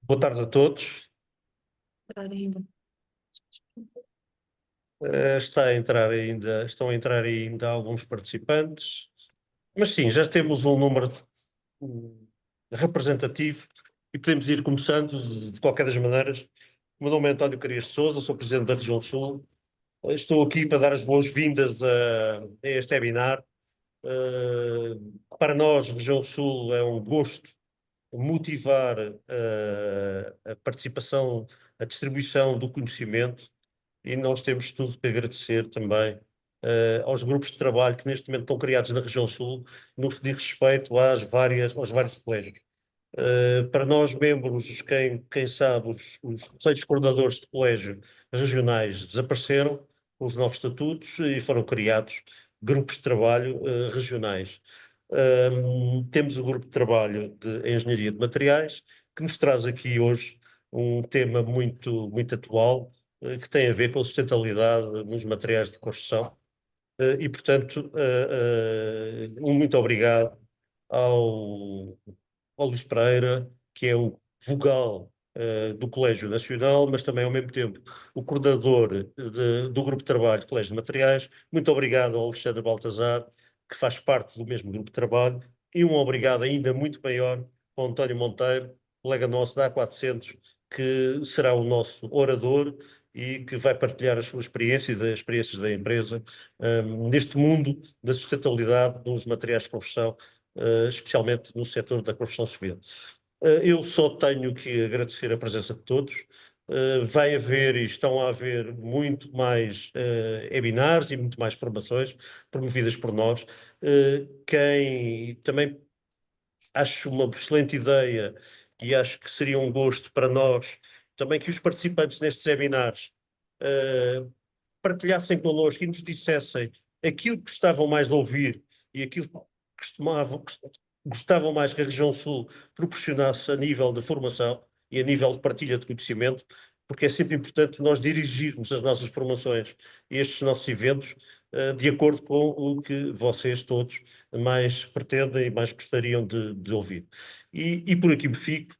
Boa tarde a todos. Entrar ainda. Estão a entrar ainda alguns participantes, mas sim, já temos um número hum, representativo e podemos ir começando de qualquer das maneiras. O meu nome é António Carias de Sousa, sou presidente da Região Sul. Estou aqui para dar as boas-vindas a este webinar. Para nós, Região Sul, é um gosto motivar a participação, a distribuição do conhecimento. E nós temos tudo que agradecer também aos grupos de trabalho que neste momento estão criados na região sul, no que diz respeito aos vários colégios. Para nós, membros, quem sabe, os conselhos coordenadores de colégio regionais desapareceram, os novos estatutos, e foram criados grupos de trabalho regionais. Temos o grupo de trabalho de Engenharia de Materiais, que nos traz aqui hoje um tema muito atual, que tem a ver com a sustentabilidade nos materiais de construção. E, portanto, um muito obrigado ao, ao Luís Pereira, que é o vogal do Colégio Nacional, mas também, ao mesmo tempo, o coordenador do Grupo de Trabalho do Colégio de Materiais. Muito obrigado ao Alexandre Baltazar, que faz parte do mesmo grupo de trabalho, e um obrigado ainda muito maior ao António Monteiro, colega nosso da A400, que será o nosso orador e que vai partilhar as suas experiências e das experiências da empresa neste mundo da sustentabilidade dos materiais de construção, especialmente no setor da construção civil. Eu só tenho que agradecer a presença de todos. Vai haver e estão a haver muito mais webinars e muito mais formações promovidas por nós. Quem também acho uma excelente ideia e acho que seria um gosto para nós também que os participantes nestes webinars uh, partilhassem connosco e nos dissessem aquilo que gostavam mais de ouvir e aquilo que gostavam mais que a região Sul proporcionasse a nível de formação e a nível de partilha de conhecimento, porque é sempre importante nós dirigirmos as nossas formações e estes nossos eventos de acordo com o que vocês todos mais pretendem e mais gostariam de ouvir. E por aqui me fico.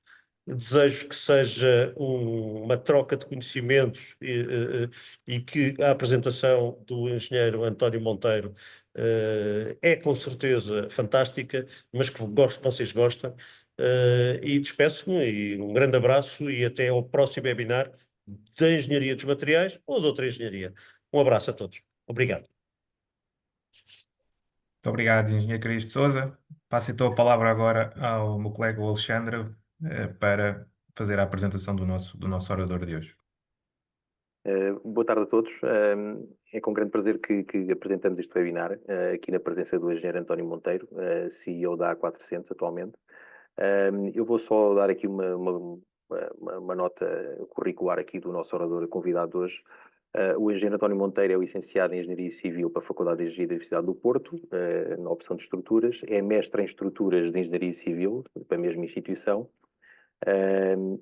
Desejo que seja uma troca de conhecimentos e que a apresentação do engenheiro António Monteiro é com certeza fantástica, mas que vocês gostam. E despeço-me e um grande abraço e até ao próximo webinar da Engenharia dos Materiais ou de outra engenharia. Um abraço a todos. Obrigado. Muito obrigado, Engenheiro Carias de Sousa. Passo então a palavra agora ao meu colega o Alexandre, para fazer a apresentação do nosso orador de hoje. Boa tarde a todos. É com grande prazer que apresentamos este webinar, aqui na presença do engenheiro António Monteiro, CEO da A400 atualmente. Eu vou só dar aqui uma nota curricular aqui do nosso orador convidado de hoje. O engenheiro António Monteiro é o licenciado em Engenharia Civil para a Faculdade de Engenharia da Universidade do Porto, na opção de estruturas. É mestre em estruturas de Engenharia Civil, para a mesma instituição.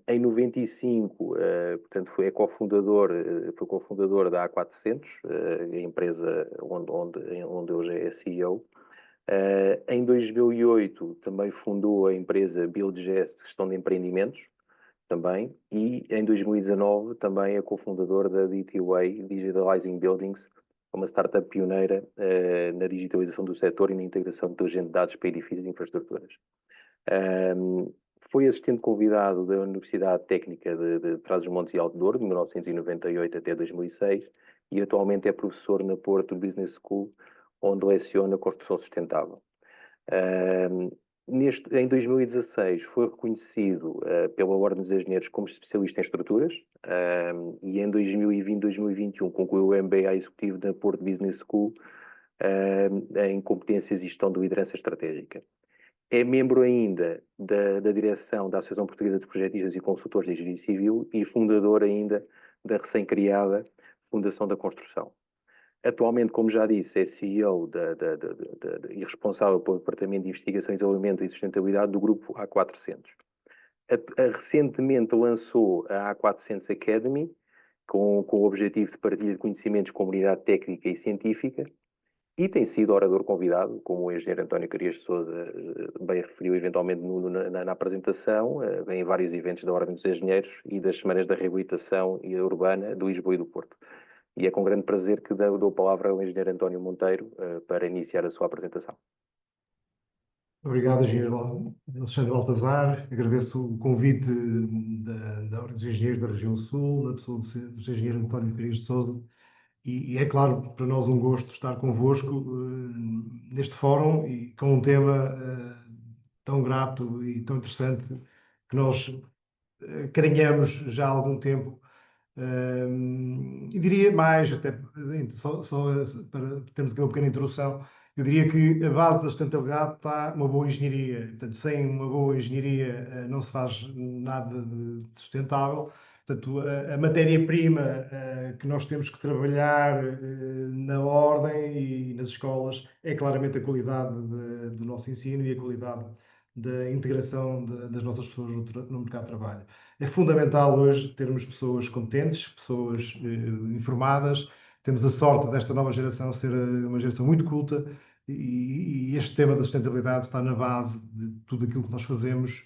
Em 95, portanto, foi cofundador da A400, a empresa onde hoje é CEO. Em 2008, também fundou a empresa Buildgest, Gestão de Empreendimentos, também, e em 2019 também é cofundador da DTWay, Digitalizing Buildings, uma startup pioneira na digitalização do setor e na integração de inteligente de dados para edifícios e infraestruturas. Foi assistente convidado da Universidade Técnica de Trás-os-Montes e Alto Douro, de 1998 até 2006, e atualmente é professor na Porto Business School, onde leciona construção sustentável. Em 2016 foi reconhecido pela Ordem dos Engenheiros como especialista em estruturas, e em 2020-2021 concluiu o MBA executivo da Porto Business School em competências e gestão de liderança estratégica. É membro ainda da direção da Associação Portuguesa de Projetistas e Consultores de Engenharia Civil e fundador ainda da recém-criada Fundação da Construção. Atualmente, como já disse, é CEO e responsável pelo Departamento de Investigação, Desenvolvimento e Sustentabilidade do Grupo A400. Recentemente lançou a A400 Academy, com o objetivo de partilha de conhecimentos de comunidade técnica e científica, E tem sido orador convidado, como o engenheiro António Carias de Sousa bem referiu eventualmente na apresentação, vem em vários eventos da Ordem dos Engenheiros e das Semanas da Reabilitação Urbana de Lisboa e do Porto. E é com grande prazer que dou a palavra ao engenheiro António Monteiro para iniciar a sua apresentação. Obrigado, engenheiro Alexandre Baltazar. Agradeço o convite da Ordem dos Engenheiros da Região Sul, na pessoa do engenheiro António Carias de Sousa. E é claro, para nós um gosto estar convosco neste fórum e com um tema tão grato e tão interessante que nós carinhamos já há algum tempo. E diria mais, até só para termos aqui uma pequena introdução, eu diria que a base da sustentabilidade está uma boa engenharia. Portanto, sem uma boa engenharia não se faz nada de sustentável. Portanto, a matéria-prima que nós temos que trabalhar na ordem e nas escolas é claramente a qualidade do nosso ensino e a qualidade da integração das nossas pessoas no mercado de trabalho. É fundamental hoje termos pessoas competentes, pessoas informadas. Temos a sorte desta nova geração ser uma geração muito culta e este tema da sustentabilidade está na base de tudo aquilo que nós fazemos.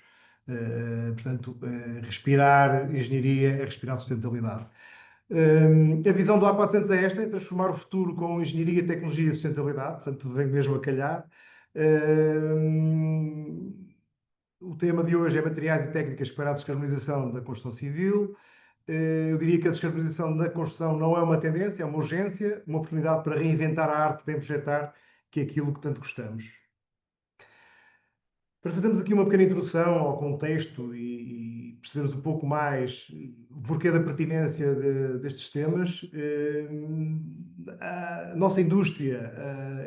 Portanto, respirar engenharia é respirar sustentabilidade. A visão do A400 é esta, é transformar o futuro com engenharia, tecnologia e sustentabilidade. Portanto, vem mesmo a calhar. O tema de hoje é materiais e técnicas para a descarbonização da construção civil. Eu diria que a descarbonização da construção não é uma tendência, é uma urgência, uma oportunidade para reinventar a arte de bem projetar, que é aquilo que tanto gostamos. Para fazermos aqui uma pequena introdução ao contexto e percebermos um pouco mais o porquê da pertinência destes temas, a nossa indústria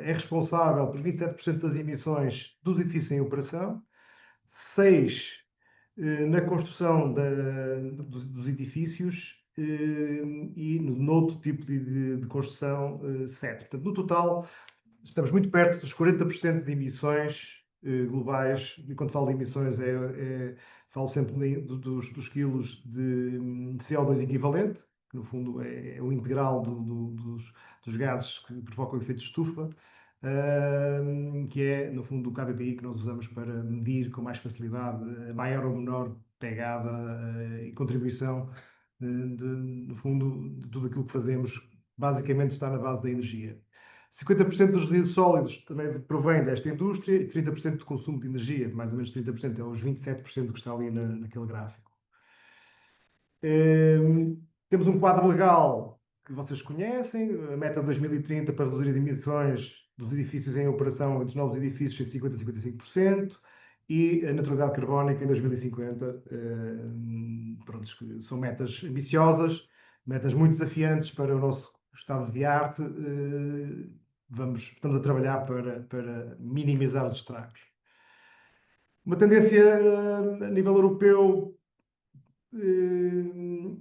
é responsável por 27% das emissões dos edifícios em operação, 6% na construção dos edifícios e noutro tipo de construção 7%. Portanto, no total, estamos muito perto dos 40% de emissões globais, e quando falo de emissões falo sempre dos quilos de CO2 equivalente, que no fundo é o integral dos gases que provocam o efeito de estufa, que é no fundo o KPI que nós usamos para medir com mais facilidade a maior ou menor pegada e contribuição no fundo de tudo aquilo que fazemos, basicamente está na base da energia. 50% dos resíduos sólidos também provém desta indústria e 30% do consumo de energia, mais ou menos 30% é os 27% que está ali naquele gráfico. Temos um quadro legal que vocês conhecem, a meta de 2030 para reduzir as emissões dos edifícios em operação entre novos edifícios em 50% a 55% e a neutralidade carbónica em 2050. Pronto, são metas ambiciosas, metas muito desafiantes para o nosso estado de arte. Estamos a trabalhar para minimizar os estragos. Uma tendência a nível europeu,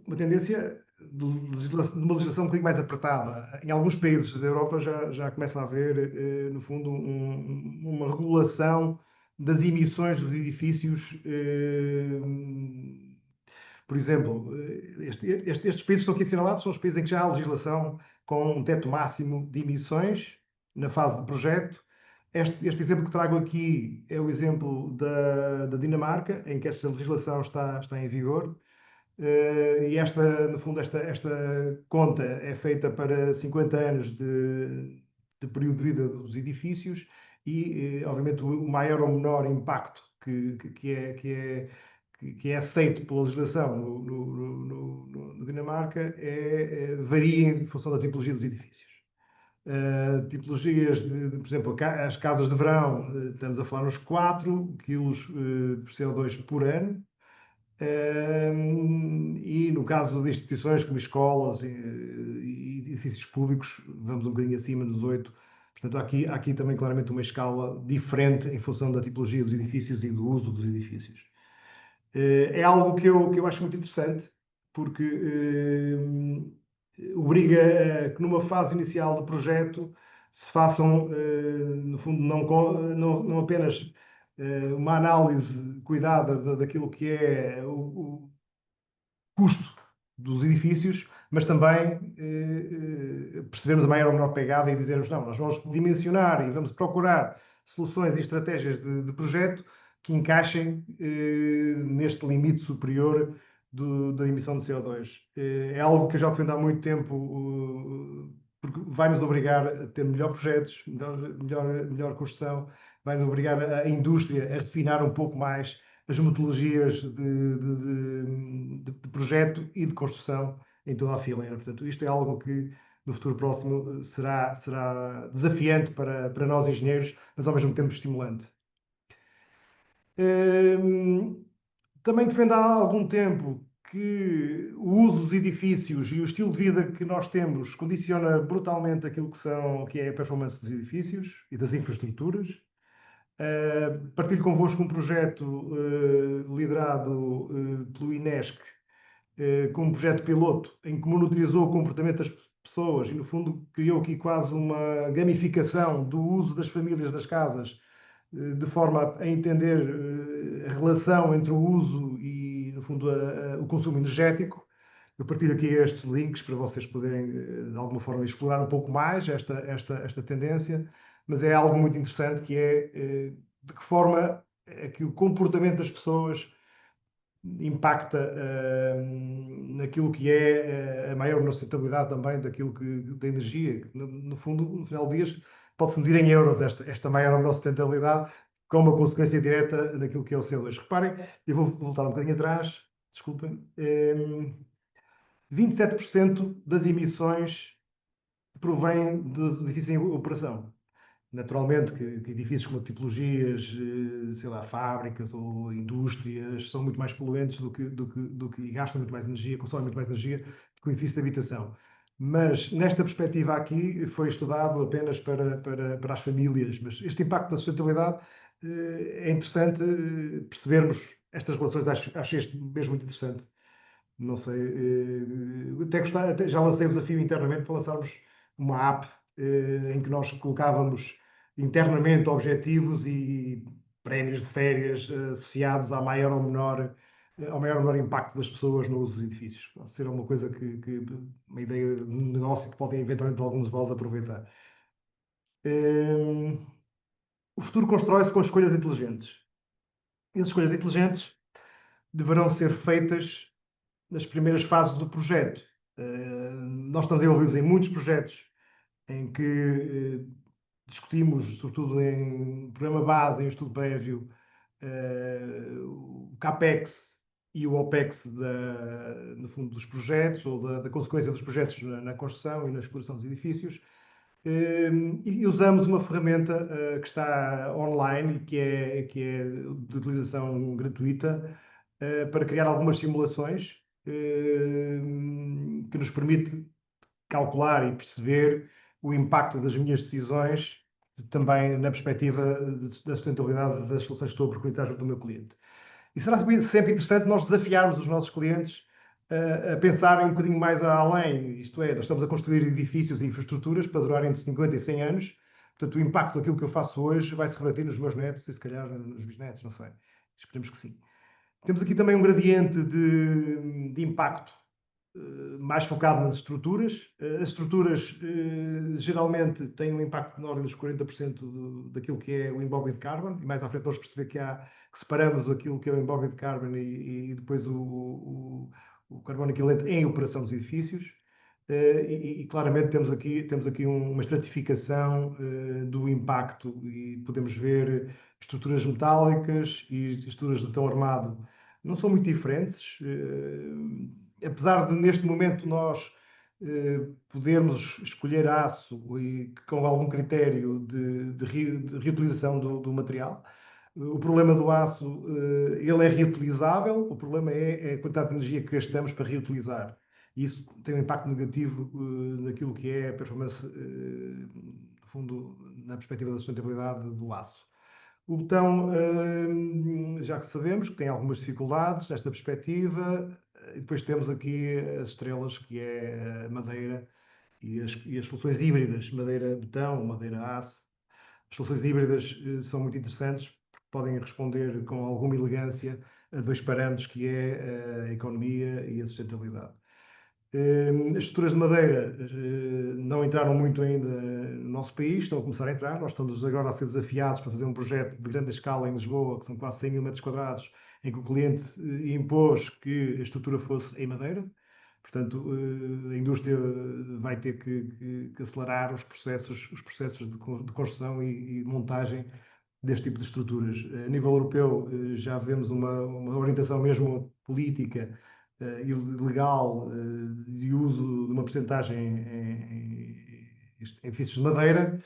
uma tendência de uma legislação um bocadinho mais apertada. Em alguns países da Europa já começa a haver, no fundo, uma regulação das emissões dos edifícios. Por exemplo, estes países que estão aqui assinalados são os países em que já há legislação com um teto máximo de emissões na fase de projeto. Este exemplo que trago aqui é o exemplo da Dinamarca, em que esta legislação está em vigor. E no fundo, esta conta é feita para 50 anos de período de vida dos edifícios e, obviamente, o maior ou menor impacto que é aceito pela legislação no Dinamarca varia em função da tipologia dos edifícios. Tipologias por exemplo, as casas de verão, estamos a falar nos 4 kg por CO2 por ano. E no caso de instituições como escolas e edifícios públicos, vamos um bocadinho acima dos 8. Portanto, há aqui também claramente uma escala diferente em função da tipologia dos edifícios e do uso dos edifícios. É algo que eu acho muito interessante, porque obriga a que numa fase inicial do projeto se façam, no fundo, não apenas uma análise cuidada daquilo que é o custo dos edifícios, mas também percebermos a maior ou menor pegada e dizermos, não, nós vamos dimensionar e vamos procurar soluções e estratégias de projeto que encaixem neste limite superior da emissão de CO2. É algo que eu já defendo há muito tempo, porque vai-nos obrigar a ter melhores projetos, melhor construção, vai-nos obrigar a indústria a refinar um pouco mais as metodologias de projeto e de construção em toda a fileira. Portanto, isto é algo que no futuro próximo será desafiante para nós engenheiros, mas ao mesmo tempo estimulante. Também defendo há algum tempo que o uso dos edifícios e o estilo de vida que nós temos condiciona brutalmente aquilo que é a performance dos edifícios e das infraestruturas. Partilho convosco um projeto liderado pelo INESC, com um projeto piloto, em que monitorizou o comportamento das pessoas e, no fundo, criou aqui quase uma gamificação do uso das famílias das casas, de forma a entender a relação entre o uso e, no fundo, o consumo energético. Eu partilho aqui estes links para vocês poderem, de alguma forma, explorar um pouco mais esta tendência, mas é algo muito interessante que é de que forma é que o comportamento das pessoas impacta naquilo que é a maior sustentabilidade também da energia. No fundo, no final do dia, pode-se medir em euros esta maior sustentabilidade com uma consequência direta naquilo que é o CO2. Reparem, eu vou voltar um bocadinho atrás, desculpem. 27% das emissões provém de edifícios em operação. Naturalmente que edifícios com tipologias, sei lá, fábricas ou indústrias, são muito mais poluentes e gastam muito mais energia, consomem muito mais energia do que o edifício de habitação. Mas nesta perspectiva aqui foi estudado apenas para as famílias. Mas este impacto da sustentabilidade é interessante percebermos estas relações, acho este mesmo muito interessante. Não sei, até já lancei o desafio internamente para lançarmos uma app em que nós colocávamos internamente objetivos e prémios de férias associados ao maior ou menor impacto das pessoas no uso dos edifícios. Pode ser uma coisa uma ideia de um negócio que podem eventualmente alguns de vós aproveitar. O futuro constrói-se com escolhas inteligentes. E as escolhas inteligentes deverão ser feitas nas primeiras fases do projeto. Nós estamos envolvidos em muitos projetos em que discutimos, sobretudo em programa base, em estudo prévio, o CAPEX e o OPEX, no fundo, dos projetos, ou da consequência dos projetos na construção e na exploração dos edifícios. E usamos uma ferramenta que está online e que é de utilização gratuita para criar algumas simulações que nos permite calcular e perceber o impacto das minhas decisões também na perspectiva da sustentabilidade das soluções que estou a preconizar junto do meu cliente. E será sempre interessante nós desafiarmos os nossos clientes a pensarem um bocadinho mais além, isto é, nós estamos a construir edifícios e infraestruturas para durarem entre 50 e 100 anos, portanto o impacto daquilo que eu faço hoje vai se refletir nos meus netos e se calhar nos bisnetos, não sei, esperemos que sim. Temos aqui também um gradiente de impacto mais focado nas estruturas. As estruturas geralmente têm um impacto na ordem dos 40% daquilo que é o embodied carbon, e mais à frente vamos perceber que separamos aquilo que é o embodied carbon e depois o carbono equivalente em operação dos edifícios. E claramente temos aqui uma estratificação do impacto e podemos ver estruturas metálicas e estruturas de betão armado não são muito diferentes. Apesar de neste momento nós podermos escolher aço e com algum critério de reutilização do material, o problema do aço, ele é reutilizável, o problema é a quantidade de energia que gastamos para reutilizar. E isso tem um impacto negativo naquilo que é a performance, no fundo, na perspectiva da sustentabilidade do aço. O betão, já que sabemos que tem algumas dificuldades nesta perspectiva, e depois temos aqui as estrelas, que é a madeira e as soluções híbridas, madeira-betão, madeira-aço. As soluções híbridas são muito interessantes porque podem responder com alguma elegância a dois parâmetros, que é a economia e a sustentabilidade. As estruturas de madeira não entraram muito ainda no nosso país, estão a começar a entrar. Nós estamos agora a ser desafiados para fazer um projeto de grande escala em Lisboa, que são quase 100 mil metros quadrados, em que o cliente impôs que a estrutura fosse em madeira. Portanto, a indústria vai ter que acelerar os processos de construção e montagem deste tipo de estruturas. A nível europeu, já vemos uma orientação mesmo política e legal de uso de uma percentagem em edifícios de madeira.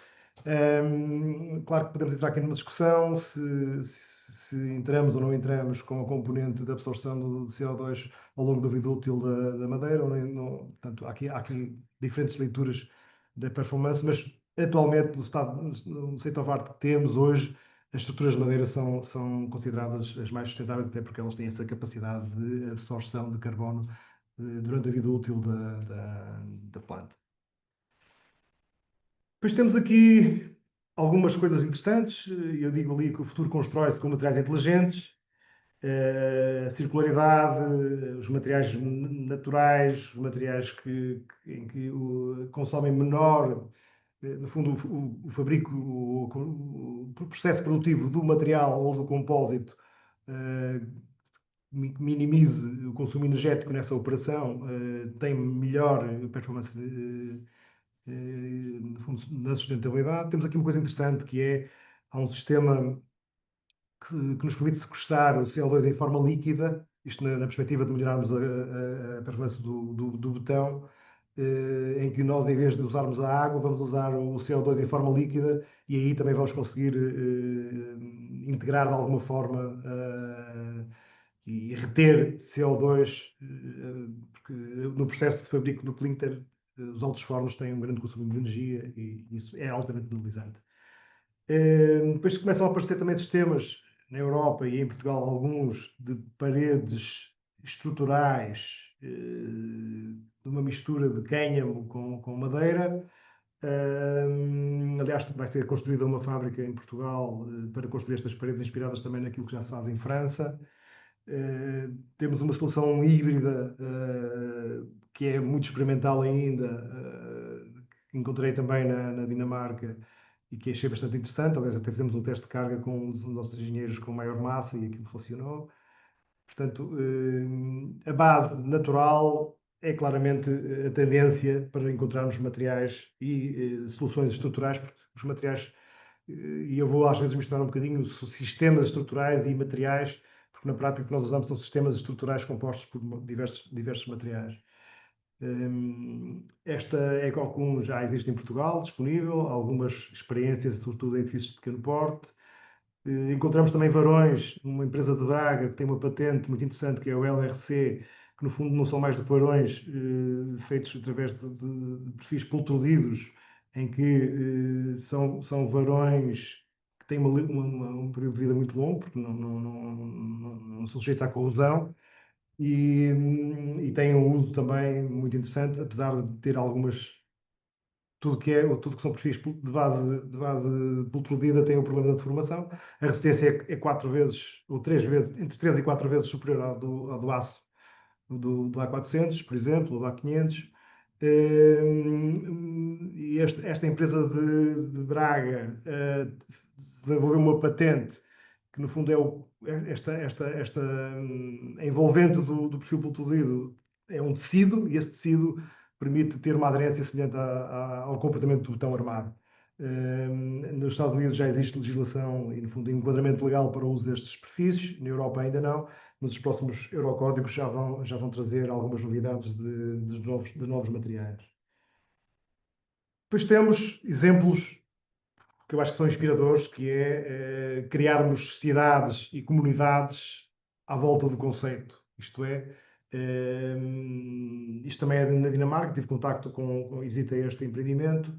Claro que podemos entrar aqui numa discussão se entramos ou não entramos com a componente da absorção do CO2 ao longo da vida útil da madeira. Ou não, portanto, há aqui diferentes leituras da performance, mas atualmente no state of art que temos hoje, as estruturas de madeira são consideradas as mais sustentáveis, até porque elas têm essa capacidade de absorção de carbono durante a vida útil da planta. Depois temos aqui algumas coisas interessantes. Eu digo ali que o futuro constrói-se com materiais inteligentes, a circularidade, os materiais naturais, os materiais em que consomem menor, no fundo, o fabrico, o processo produtivo do material ou do compósito minimize o consumo energético nessa operação, tem melhor performance no fundo, na sustentabilidade. Temos aqui uma coisa interessante que é, há um sistema que nos permite sequestrar o CO2 em forma líquida, isto na perspectiva de melhorarmos a performance do betão, em que nós, em vez de usarmos a água, vamos usar o CO2 em forma líquida e aí também vamos conseguir integrar de alguma forma e reter CO2, porque no processo de fabrico do clinker, os altos fornos têm um grande consumo de energia e isso é altamente penalizante. Depois começam a aparecer também sistemas na Europa e em Portugal, alguns de paredes estruturais, de uma mistura de cânhamo com madeira. Aliás, vai ser construída uma fábrica em Portugal para construir estas paredes inspiradas também naquilo que já se faz em França. Temos uma solução híbrida que é muito experimental ainda, que encontrei também na Dinamarca e que achei bastante interessante. Aliás, até fizemos um teste de carga com os nossos engenheiros com maior massa e aquilo funcionou. Portanto, a base natural é claramente a tendência para encontrarmos materiais e soluções estruturais, porque os materiais, e eu vou às vezes misturar um bocadinho sistemas estruturais e materiais, porque na prática o que nós usamos são sistemas estruturais compostos por diversos materiais. Esta EcoCum já existe em Portugal, disponível, algumas experiências, sobretudo em edifícios de pequeno porte. Encontramos também varões, uma empresa de Braga que tem uma patente muito interessante, que é o LRC, que no fundo não são mais do que varões feitos através de perfis pultrudidos, em que são varões que têm um período de vida muito longo, porque não se sujeita à corrosão, e têm um uso também muito interessante, apesar de ter algumas. Tudo que são perfis de base pultrudida tem o problema da deformação. A resistência é 4 vezes, ou 3 vezes, entre 3 e 4 vezes superior ao do aço do A400, por exemplo, ou do A500. E esta empresa de Braga desenvolveu uma patente que, no fundo, esta envolvente do perfil pultrudido é um tecido, e esse tecido permite ter uma aderência semelhante ao comportamento do botão armado. Nos Estados Unidos já existe legislação e, no fundo, enquadramento legal para o uso destes superfícies. Na Europa ainda não, mas os próximos Eurocódigos já vão trazer algumas novidades de novos materiais. Depois temos exemplos que eu acho que são inspiradores, que é criarmos cidades e comunidades à volta do conceito. Isto é, isto também é na Dinamarca, tive contacto visitei este empreendimento,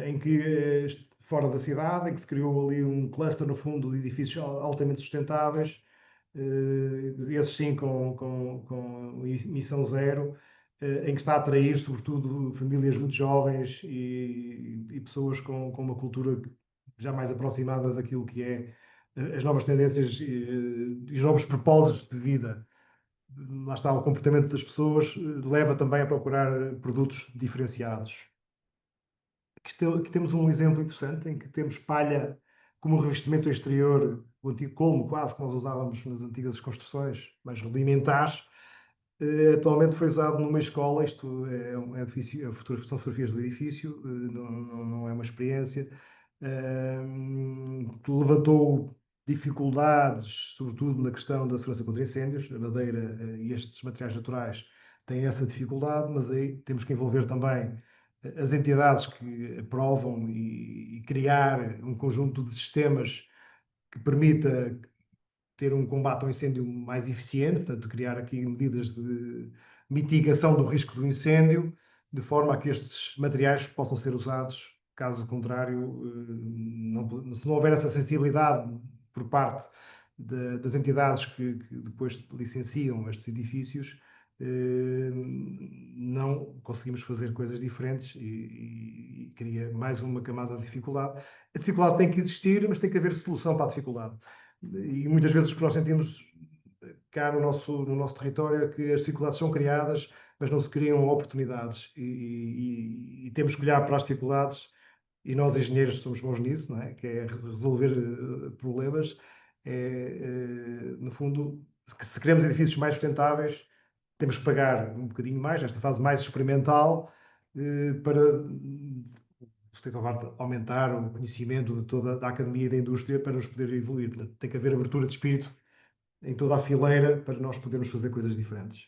em que, fora da cidade, em que se criou ali um cluster, no fundo, de edifícios altamente sustentáveis, esses sim com emissão zero, em que está a atrair, sobretudo, famílias muito jovens e pessoas com uma cultura já mais aproximada daquilo que é as novas tendências e os novos propósitos de vida lá está, o comportamento das pessoas leva também a procurar produtos diferenciados. Aqui temos um exemplo interessante em que temos palha como revestimento exterior, o antigo colmo quase que nós usávamos nas antigas construções mais rudimentares. Atualmente foi usado numa escola, isto é um edifício, são fotografias do edifício, não é uma experiência, que levantou dificuldades, sobretudo na questão da segurança contra incêndios. A madeira e estes materiais naturais têm essa dificuldade, mas aí temos que envolver também as entidades que aprovam e criar um conjunto de sistemas que permita ter um combate ao incêndio mais eficiente, portanto, criar aqui medidas de mitigação do risco do incêndio, de forma a que estes materiais possam ser usados. Caso contrário, se não houver essa sensibilidade por parte das entidades que depois licenciam estes edifícios, não conseguimos fazer coisas diferentes e cria mais uma camada de dificuldade. A dificuldade tem que existir, mas tem que haver solução para a dificuldade. E muitas vezes o que nós sentimos cá no nosso território é que as dificuldades são criadas, mas não se criam oportunidades. E temos que olhar para as dificuldades, e nós engenheiros somos bons nisso, não é? Que é resolver problemas. No fundo, que se queremos edifícios mais sustentáveis, temos que pagar um bocadinho mais, nesta fase mais experimental, para tentar aumentar o conhecimento de toda a academia e da indústria para nos poder evoluir. Portanto, tem que haver abertura de espírito em toda a fileira para nós podermos fazer coisas diferentes.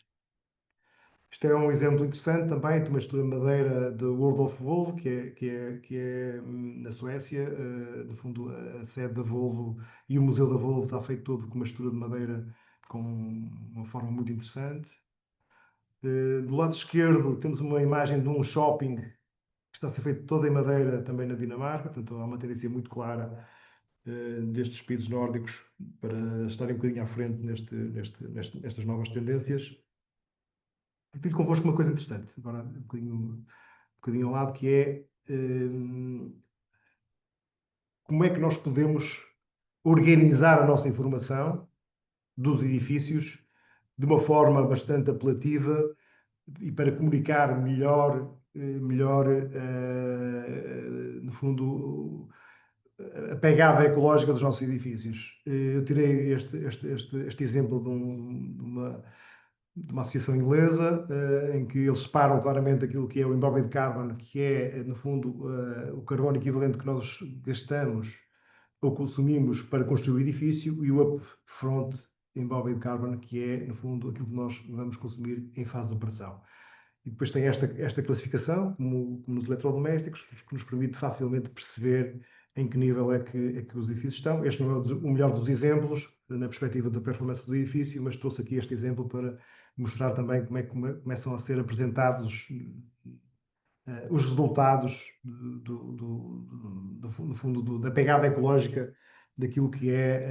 Isto é um exemplo interessante também de uma estrutura de madeira do World of Volvo, que é na Suécia. No fundo, a sede da Volvo e o museu da Volvo está feito todo com uma estrutura de madeira com uma forma muito interessante. Do lado esquerdo temos uma imagem de um shopping que está a ser feito toda em madeira também na Dinamarca. Portanto, há uma tendência muito clara destes países nórdicos para estarem um bocadinho à frente nestas novas tendências. Partilho convosco uma coisa interessante, agora um bocadinho ao lado, que é como é que nós podemos organizar a nossa informação dos edifícios de uma forma bastante apelativa e para comunicar melhor, no fundo, a pegada ecológica dos nossos edifícios. Eu tirei este exemplo de uma associação inglesa, em que eles separam claramente aquilo que é o embodied carbon, que é, no fundo, o carbono equivalente que nós gastamos ou consumimos para construir o edifício, e o upfront embodied carbon, que é, no fundo, aquilo que nós vamos consumir em fase de operação. E depois tem esta classificação, como nos eletrodomésticos, que nos permite facilmente perceber em que nível é que os edifícios estão. Este não é o melhor dos exemplos, na perspectiva da performance do edifício, mas trouxe aqui este exemplo para mostrar também como é que começam a ser apresentados os resultados no fundo, da pegada ecológica daquilo que é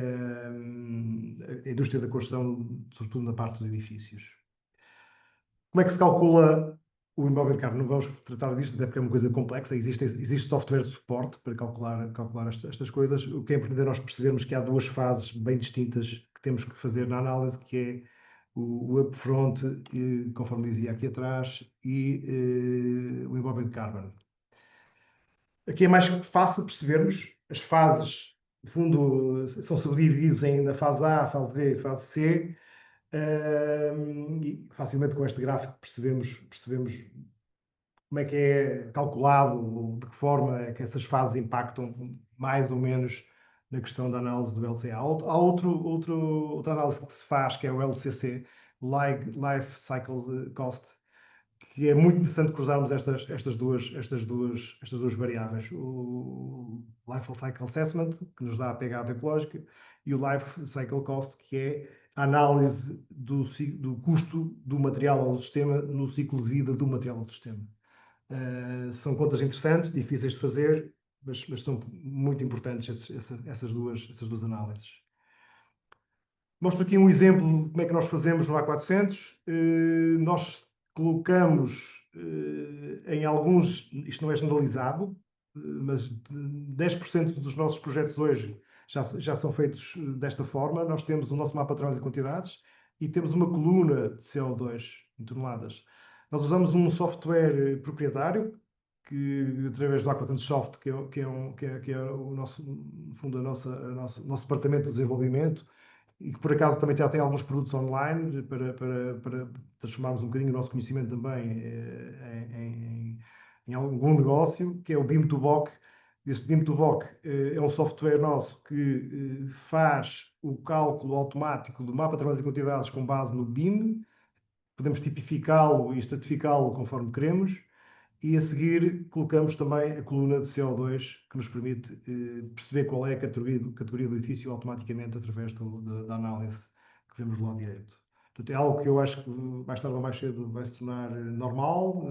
a indústria da construção, sobretudo na parte dos edifícios. Como é que se calcula o embodied carbon? Não vamos tratar disto, até porque é uma coisa complexa. Existe software de suporte para calcular estas coisas. O que é importante é nós percebermos que há duas fases bem distintas que temos que fazer na análise, que é o upfront, conforme dizia aqui atrás, e o embodied carbon. Aqui é mais fácil percebermos as fases. No fundo, são subdivididos em fase A, fase B e fase C. E facilmente com este gráfico percebemos como é que é calculado, de que forma é que essas fases impactam mais ou menos na questão da análise do LCA. Há outra análise que se faz, que é o LCC, Life Cycle Cost, que é muito interessante cruzarmos estas duas variáveis. O Life Cycle Assessment, que nos dá a pegada ecológica, e o Life Cycle Cost, que é a análise do custo do material ao sistema no ciclo de vida do material ao sistema. São contas interessantes, difíceis de fazer, mas são muito importantes essas duas análises. Mostro aqui um exemplo de como é que nós fazemos no A400. Nós colocamos em alguns, isto não é generalizado, mas 10% dos nossos projetos hoje já são feitos desta forma. Nós temos o nosso mapa de trabalhos e quantidades, e temos uma coluna de CO2 em toneladas. Nós usamos um software proprietário, que através do Aqua400Soft, que é o nosso, no fundo, nosso departamento de desenvolvimento, e que por acaso também já tem alguns produtos online para transformarmos um bocadinho o nosso conhecimento também em algum negócio, que é o BIM2BOK. Este BIM2BOK é um software nosso que faz o cálculo automático do mapa de trabalhos e quantidades com base no BIM. Podemos tipificá-lo e estratificá-lo conforme queremos. E a seguir colocamos também a coluna de CO2 que nos permite perceber qual é a categoria do edifício automaticamente através da análise que vemos do lado direito. Portanto, é algo que eu acho que mais tarde ou mais cedo vai se tornar normal.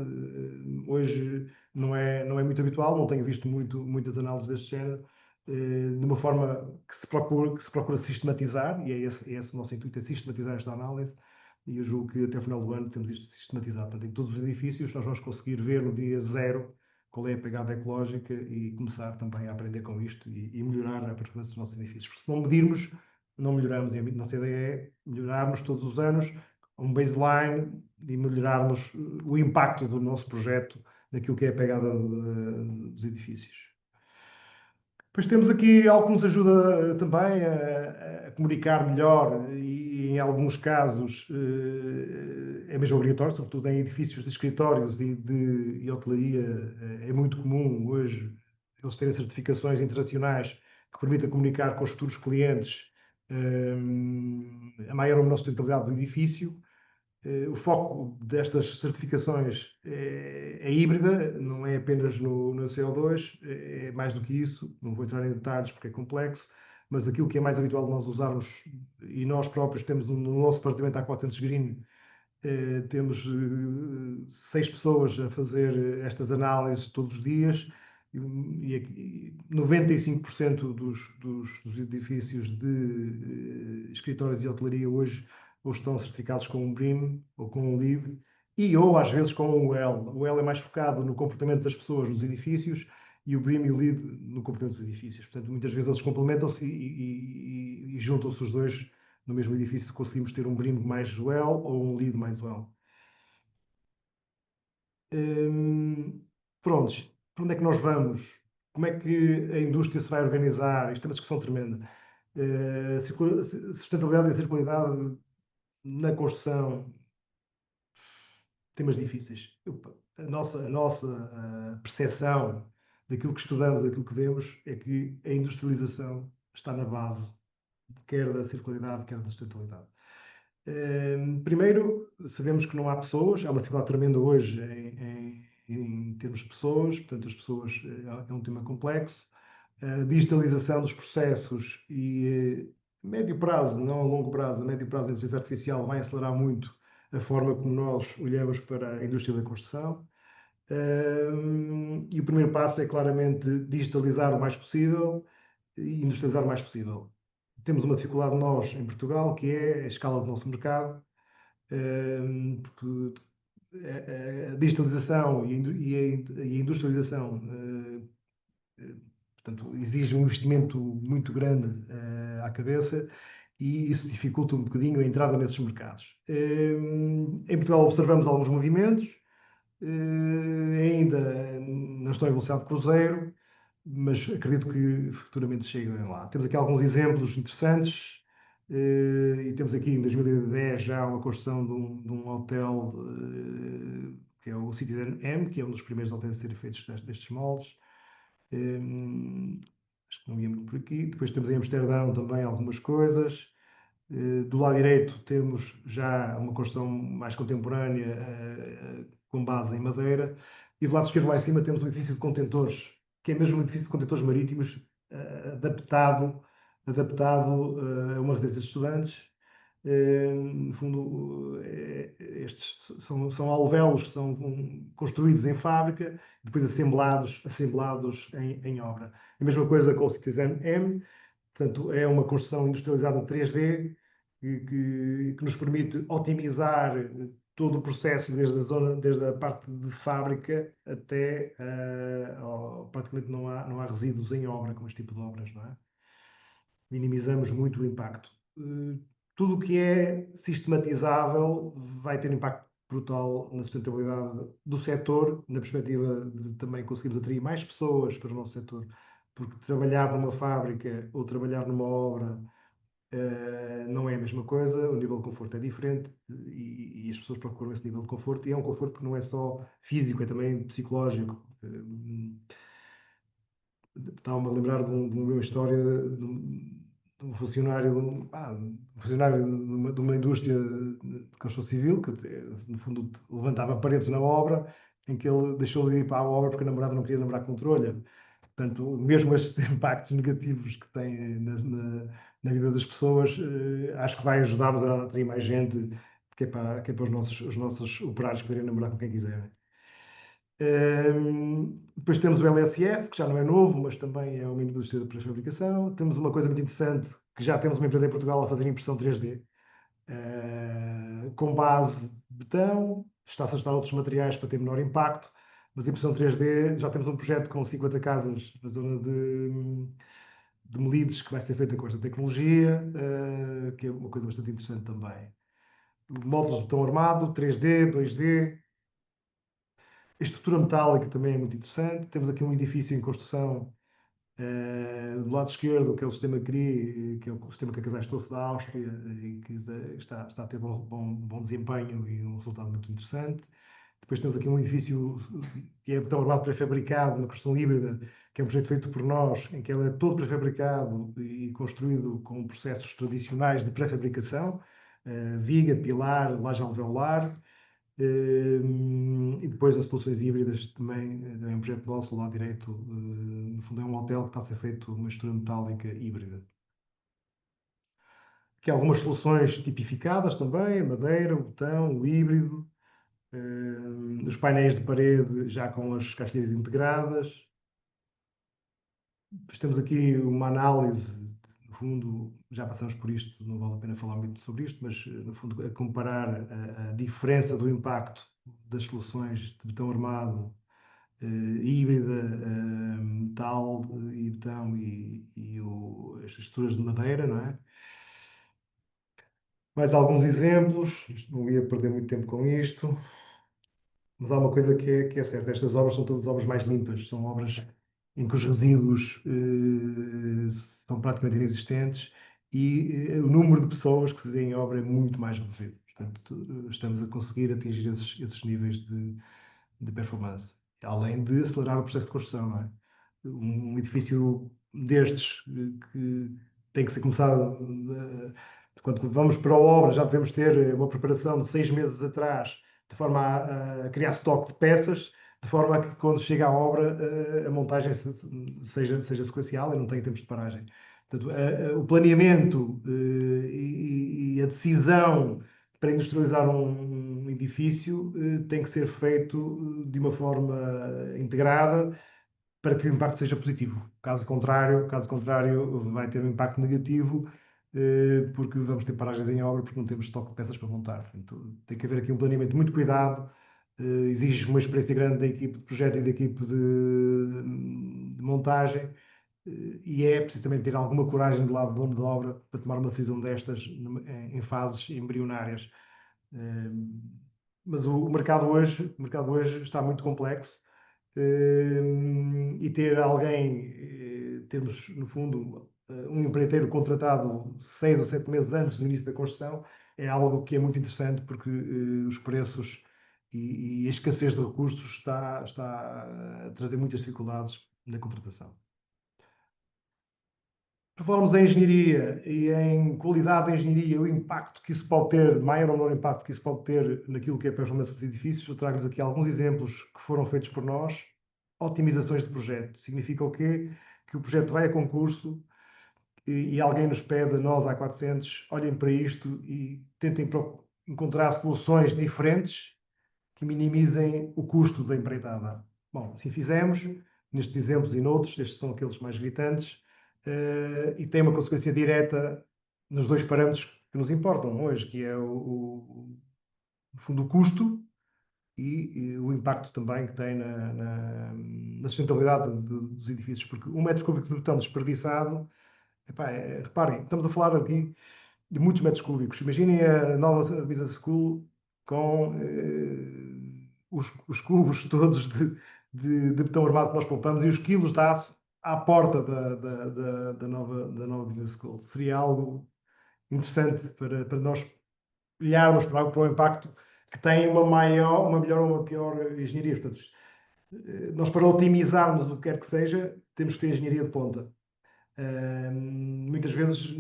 Hoje não é muito habitual, não tenho visto muitas análises deste género, de uma forma que se procura sistematizar, e é esse o nosso intuito, é sistematizar esta análise. E eu julgo que até o final do ano temos isto sistematizado. Portanto, em todos os edifícios nós vamos conseguir ver no dia zero qual é a pegada ecológica e começar também a aprender com isto e melhorar a performance dos nossos edifícios. Porque se não medirmos, não melhoramos. E a nossa ideia é melhorarmos todos os anos um baseline e melhorarmos o impacto do nosso projeto naquilo que é a pegada dos edifícios. Depois temos aqui algo que nos ajuda também a comunicar melhor e em alguns casos é mesmo obrigatório, sobretudo em edifícios de escritórios e hotelaria, é muito comum hoje eles terem certificações internacionais que permitem comunicar com os futuros clientes a maior ou menor sustentabilidade do edifício. O foco destas certificações é híbrida, não é apenas no CO2, é mais do que isso. Não vou entrar em detalhes porque é complexo, mas aquilo que é mais habitual de nós usarmos, e nós próprios temos no nosso departamento A400 Green, temos 6 pessoas a fazer estas análises todos os dias, e 95% dos edifícios de escritórios e hotelaria hoje ou estão certificados com um BREEAM ou com um LEED, ou às vezes com um WELL. O WELL é mais focado no comportamento das pessoas nos edifícios e o BREEAM e o LEED no comportamento dos edifícios. Portanto, muitas vezes eles complementam-se e juntam-se os dois no mesmo edifício. Conseguimos ter um BREEAM mais WELL ou um LEED mais WELL. Prontos, para onde é que nós vamos? Como é que a indústria se vai organizar? Isto é uma discussão tremenda. Sustentabilidade e circularidade na construção, temas difíceis. A nossa percepção daquilo que estudamos, daquilo que vemos, é que a industrialização está na base, quer da circularidade, quer da sustentabilidade. Primeiro, sabemos que não há pessoas, há uma dificuldade tremenda hoje em termos de pessoas, portanto, as pessoas é um tema complexo. A digitalização dos processos e a médio prazo, não a longo prazo, a médio prazo a inteligência artificial vai acelerar muito a forma como nós olhamos para a indústria da construção. E o primeiro passo é claramente digitalizar o mais possível e industrializar o mais possível. Temos uma dificuldade nós, em Portugal, que é a escala do nosso mercado, porque a digitalização e a industrialização portanto, exige um investimento muito grande à cabeça e isso dificulta um bocadinho a entrada nesses mercados. Em Portugal observamos alguns movimentos, ainda não estão em velocidade de cruzeiro, mas acredito que futuramente cheguem lá. Temos aqui alguns exemplos interessantes, e temos aqui em 2010 já uma construção de um hotel que é o Citizen M, que é um dos primeiros hotéis a serem feitos destes moldes. Acho que não ia muito por aqui. Depois temos em Amsterdão também algumas coisas. Do lado direito temos já uma construção mais contemporânea com base em madeira. E do lado esquerdo lá em cima temos um edifício de contentores, que é mesmo um edifício de contentores marítimos adaptado a uma residência de estudantes. No fundo, estes são alvéolos que são construídos em fábrica, depois assemblados em obra. A mesma coisa com o Citizen M, portanto, é uma construção industrializada em 3D que nos permite otimizar todo o processo, desde a parte de fábrica até praticamente não há resíduos em obra com este tipo de obras, não é? Minimizamos muito o impacto. tudo o que é sistematizável vai ter impacto brutal na sustentabilidade do setor, na perspectiva de também conseguirmos atrair mais pessoas para o nosso setor, porque trabalhar numa fábrica ou trabalhar numa obra não é a mesma coisa, o nível de conforto é diferente e as pessoas procuram esse nível de conforto, e é um conforto que não é só físico, é também psicológico. Estava-me a lembrar de uma história de um funcionário, um funcionário de uma indústria de construção civil, que no fundo levantava paredes na obra, em que ele deixou de ir para a obra porque a namorada não queria namorar com trolha. Portanto, mesmo estes impactos negativos que têm na vida das pessoas, acho que vai ajudar-nos a atrair mais gente, que é para os nossos operários poderem namorar com quem quiserem. Depois temos o LSF, que já não é novo, mas também é uma indústria de pré-fabricação. Temos uma coisa muito interessante, que já temos uma empresa em Portugal a fazer impressão 3D, com base de betão, está-se a ajustar outros materiais para ter menor impacto, mas a impressão 3D, já temos um projeto com 50 casas na zona de Melides, que vai ser feita com esta tecnologia, que é uma coisa bastante interessante também. Módulos de betão armado, 3D, 2D, a estrutura metálica também é muito interessante. Temos aqui um edifício em construção do lado esquerdo, que é o sistema CRI, que é o sistema que a Casais trouxe da Áustria e que está a ter bom desempenho e um resultado muito interessante. Depois temos aqui um edifício que é betão armado pré-fabricado, uma construção híbrida, que é um projeto feito por nós, em que ele é todo pré-fabricado e construído com processos tradicionais de pré-fabricação, viga, pilar, laje alveolar. E depois as soluções híbridas também é um projeto nosso, do lado direito, no fundo é um hotel que está a ser feito uma estrutura metálica híbrida. Aqui há algumas soluções tipificadas também, a madeira, o betão, o híbrido, os painéis de parede já com as castilhas integradas. Depois temos aqui uma análise, no fundo, já passamos por isto, não vale a pena falar muito sobre isto, mas no fundo a comparar a diferença do impacto das soluções de betão armado, híbrida, metal e betão as estruturas de madeira, não é? Mais alguns exemplos, não ia perder muito tempo com isto, mas há uma coisa que é certa, estas obras são todas obras mais limpas, são obras em que os resíduos são praticamente inexistentes e o número de pessoas que se vê em obra é muito mais reduzido. Portanto, estamos a conseguir atingir esses níveis de performance, além de acelerar o processo de construção, não é? Um edifício destes que tem que ser começado, quando vamos para a obra, já devemos ter uma preparação de 6 meses atrás, de forma a criar estoque de peças, de forma a que quando chega à obra a montagem seja sequencial e não tenha tempos de paragem. Portanto, o planeamento e a decisão para industrializar um edifício tem que ser feito de uma forma integrada para que o impacto seja positivo. Caso contrário, vai ter um impacto negativo porque vamos ter paragens em obra porque não temos estoque de peças para montar. Portanto, tem que haver aqui um planeamento muito cuidado, exige uma experiência grande da equipe de projeto e da equipe de montagem, e é preciso também ter alguma coragem do lado do dono da obra para tomar uma decisão destas em fases embrionárias. Mas o mercado hoje está muito complexo, e ter alguém, termos no fundo um empreiteiro contratado 6 ou 7 meses antes do início da construção, é algo que é muito interessante porque os preços e a escassez de recursos está a trazer muitas dificuldades na contratação. Por falarmos em engenharia e em qualidade da engenharia, o impacto que isso pode ter, maior ou menor impacto que isso pode ter naquilo que é a performance dos edifícios, eu trago-vos aqui alguns exemplos que foram feitos por nós. Otimizações de projeto. Significa o quê? Que o projeto vai a concurso e alguém nos pede, nós, A400, olhem para isto e tentem encontrar soluções diferentes que minimizem o custo da empreitada. Bom, assim fizemos, nestes exemplos e noutros, estes são aqueles mais gritantes, e tem uma consequência direta nos dois parâmetros que nos importam hoje, que é no fundo, o custo e o impacto também que tem na sustentabilidade dos edifícios, porque 1 metro cúbico de betão desperdiçado, reparem, estamos a falar aqui de muitos metros cúbicos. Imaginem a nova Business School com os cubos todos de betão armado que nós poupamos e os quilos de aço à porta da nova Business School. Seria algo interessante para nós olharmos para o impacto que tem uma melhor ou uma pior engenharia. Portanto, nós para otimizarmos o que quer que seja, temos que ter engenharia de ponta. Muitas vezes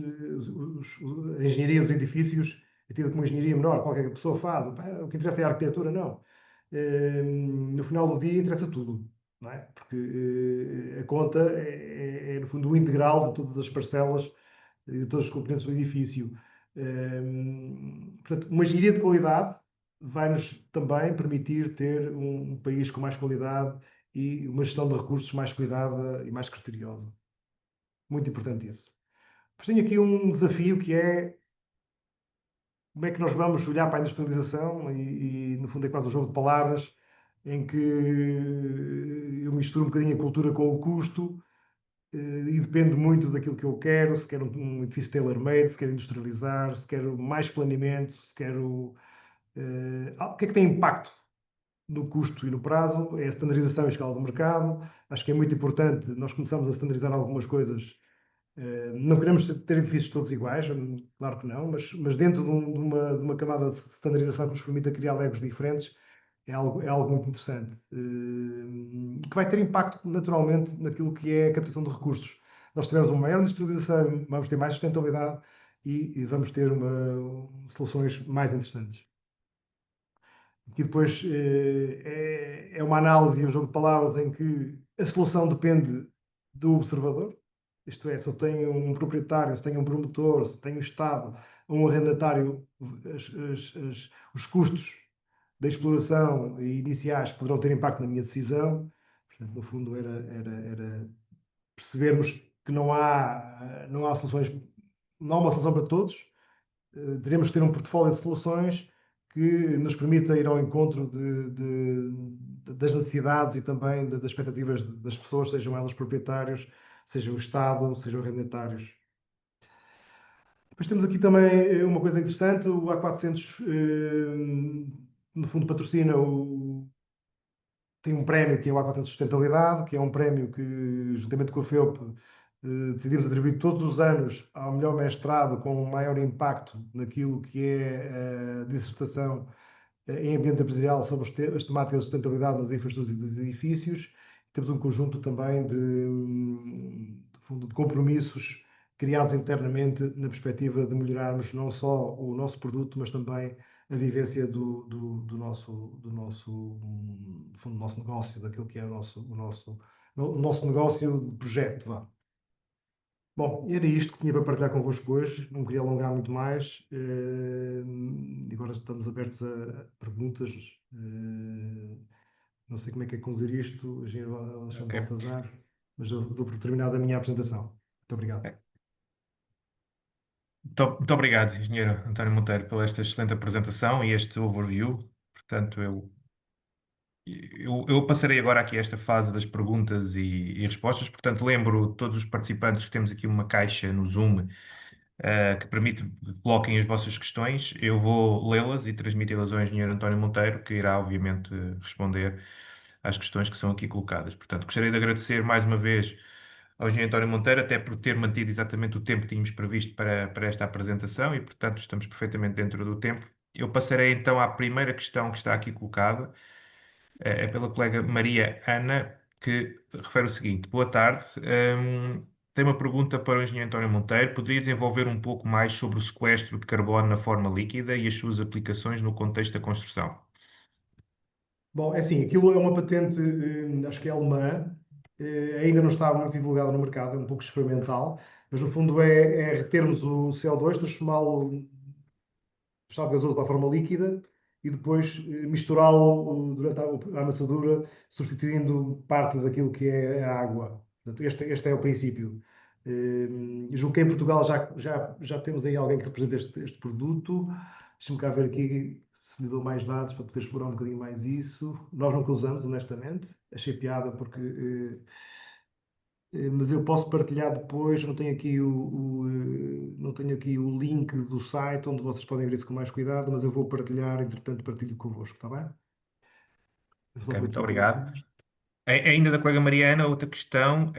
a engenharia dos edifícios é tida como engenharia menor, qualquer pessoa faz. O que interessa é a arquitetura, não. No final do dia interessa tudo, não é? Porque a conta é, no fundo, o integral de todas as parcelas e de todos os componentes do edifício. Portanto, uma engenharia de qualidade vai-nos também permitir ter um país com mais qualidade e uma gestão de recursos mais cuidada e mais criteriosa. Muito importante isso. Mas tenho aqui um desafio que é como é que nós vamos olhar para a industrialização e no fundo é quase um jogo de palavras em que eu misturo um bocadinho a cultura com o custo e depende muito daquilo que eu quero, se quero um edifício tailor-made, se quero industrializar, se quero mais planeamento, se quero... o que é que tem impacto no custo e no prazo? É a standardização e a escala do mercado. Acho que é muito importante nós começarmos a standardizar algumas coisas. Não queremos ter edifícios todos iguais, claro que não, mas dentro de uma camada de standardização que nos permita criar legos diferentes, é algo muito interessante, que vai ter impacto naturalmente naquilo que é a captação de recursos. Nós tivemos uma maior industrialização, vamos ter mais sustentabilidade e vamos ter soluções mais interessantes. Que depois é uma análise e um jogo de palavras em que a solução depende do observador. Isto é, se eu tenho um proprietário, se tenho um promotor, se tenho um Estado, um arrendatário, os custos da exploração iniciais poderão ter impacto na minha decisão. Portanto, no fundo, era percebermos que não há soluções, não há uma solução para todos. Teremos que ter um portfólio de soluções que nos permita ir ao encontro das necessidades e também das expectativas das pessoas, sejam elas proprietários, seja o Estado, sejam arrendatários. Depois temos aqui também uma coisa interessante, o A400 no fundo patrocina tem um prémio que é o A400 Sustentabilidade, que é um prémio que, juntamente com a FEUP, decidimos atribuir todos os anos ao melhor mestrado com maior impacto naquilo que é a dissertação em ambiente empresarial sobre as temáticas de sustentabilidade nas infraestruturas e dos edifícios. Temos um conjunto também de compromissos criados internamente na perspectiva de melhorarmos não só o nosso produto, mas também a vivência do nosso negócio, daquilo que é o nosso negócio de projeto. Vá. Bom, era isto que tinha para partilhar convosco hoje, não queria alongar muito mais. Agora estamos abertos a perguntas. Não sei como é que é conduzir isto, engenheiro Alexandre Baltazar, mas eu dou por terminada a minha apresentação. Muito obrigado. Muito obrigado, engenheiro António Monteiro, pela esta excelente apresentação e este overview. Portanto, eu passarei agora aqui esta fase das perguntas e respostas. Portanto, lembro todos os participantes que temos aqui uma caixa no Zoom que permite que coloquem as vossas questões. Eu vou lê-las e transmiti-las ao engenheiro António Monteiro, que irá, obviamente, responder às questões que são aqui colocadas. Portanto, gostaria de agradecer mais uma vez ao engenheiro António Monteiro, até por ter mantido exatamente o tempo que tínhamos previsto para esta apresentação e, portanto, estamos perfeitamente dentro do tempo. Eu passarei então à primeira questão que está aqui colocada, é pela colega Maria Ana, que refere o seguinte: Boa tarde. Tenho uma pergunta para o engenheiro António Monteiro. Poderia desenvolver um pouco mais sobre o sequestro de carbono na forma líquida e as suas aplicações no contexto da construção? Bom, é assim, aquilo é uma patente, acho que é alemã, ainda não está muito divulgada no mercado, é um pouco experimental, mas no fundo é retermos o CO2, transformá-lo em estado gasoso para a forma líquida e depois misturá-lo durante a amassadura, substituindo parte daquilo que é a água. Portanto, este é o princípio. Julgo que em Portugal já temos aí alguém que representa este produto. Deixa-me cá ver aqui se lhe dou mais dados para poder explorar um bocadinho mais isso. Nós nunca usamos, honestamente. Achei piada porque mas eu posso partilhar depois. Não tenho aqui não tenho aqui o link do site onde vocês podem ver isso com mais cuidado, mas eu vou partilhar, entretanto, partilho convosco, está bem? Eu só Ok, vou muito aqui colocar obrigado. isto. Ainda da colega Mariana, outra questão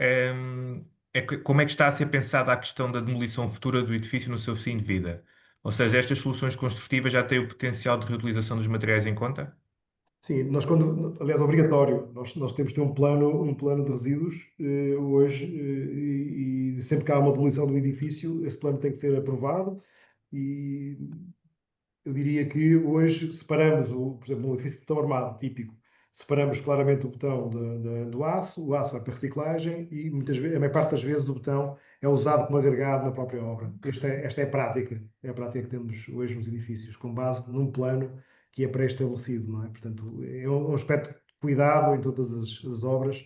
como é que está a ser pensada a questão da demolição futura do edifício no seu fim de vida? Ou seja, estas soluções construtivas já têm o potencial de reutilização dos materiais em conta? Sim, nós aliás, é obrigatório, nós temos de ter um plano de resíduos hoje e sempre que há uma demolição do edifício, esse plano tem que ser aprovado e eu diria que hoje separamos, por exemplo, um edifício de botão armado típico, separamos claramente o botão do aço, o aço vai para reciclagem e muitas vezes, a maior parte das vezes o botão é usado como agregado na própria obra. Esta é a prática que temos hoje nos edifícios, com base num plano que é pré-estabelecido, não é? Portanto, é um aspecto de cuidado em todas as obras